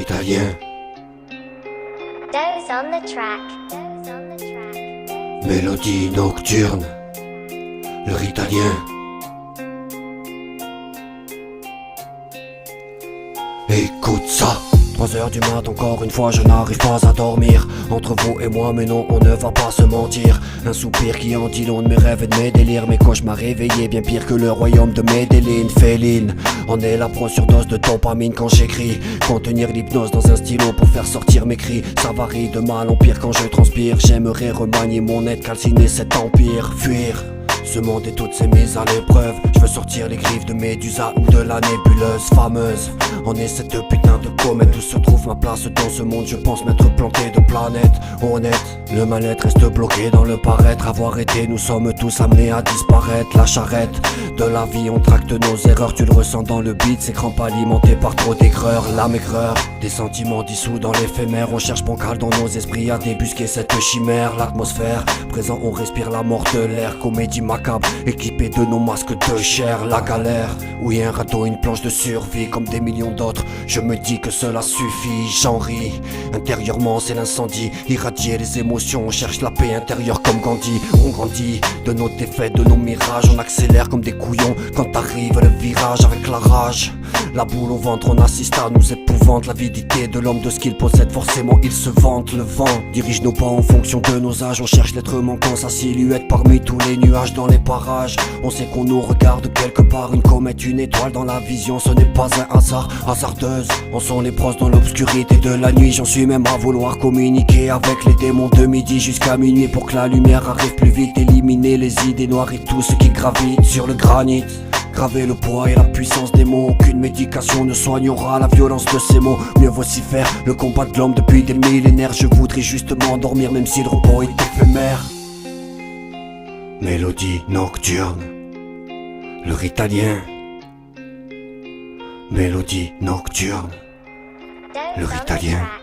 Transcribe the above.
italien. Doze on the track. Mélodie nocturne. Le italien. Écoute ça. 3h du mat, encore une fois je n'arrive pas à dormir. Entre vous et moi, mais non, on ne va pas se mentir. Un soupir qui en dit long de mes rêves et de mes délires. Mes cauchemars réveillés, bien pire que le royaume de Medellin. Féline, on est la pro surdose de dopamine quand j'écris. Contenir l'hypnose dans un stylo pour faire sortir mes cris. Ça varie de mal en pire quand je transpire. J'aimerais remanier mon être, calciner cet empire. Fuir ce monde et toutes ces mises à l'épreuve. Je veux sortir les griffes de Médusa ou de la nébuleuse fameuse. On est cette putain de comète. Où se trouve ma place dans ce monde? Je pense m'être planté de planète. Honnête, le mal-être reste bloqué dans le paraître. Avoir été, nous sommes tous amenés à disparaître. La charrette de la vie, on tracte nos erreurs. Tu le ressens dans le beat, ces crampes alimentées par trop d'aigreur. La maigreur, des sentiments dissous dans l'éphémère. On cherche bancal dans nos esprits à débusquer cette chimère. L'atmosphère, présent on respire la mort de l'air. Comédie macabre, équipé de nos masques de chair. La galère, oui un radeau, une planche de survie. Comme des millions d'autres, je me dis que cela suffit. J'en ris, intérieurement c'est l'incendie. Irradier les émotions, on cherche la paix intérieure comme Gandhi. On grandit de nos défaites, de nos mirages. On accélère comme des couillons quand arrive le virage avec la rage. La boule au ventre, on assiste à nous épouvante. L'avidité de l'homme, de ce qu'il possède, forcément il se vante. Le vent dirige nos pas en fonction de nos âges. On cherche l'être manquant, sa silhouette parmi tous les nuages dans les parages. On sait qu'on nous regarde quelque part, une comète, une étoile dans la vision. Ce n'est pas un hasard, hasardeuse. On sent les brosses dans l'obscurité de la nuit. J'en suis même à vouloir communiquer avec les démons de midi jusqu'à minuit pour que la lumière arrive plus vite. Éliminer les idées noires et tout ce qui gravite sur le granit. Graver le poids et la puissance des mots. Aucune médication ne soignera la violence de ces mots. Mieux vaut s'y faire, le combat de l'homme depuis des millénaires. Je voudrais juste m'endormir même si le repos est éphémère. Mélodie nocturne. Le italien. Mélodie nocturne. Doze Le on the italien. track.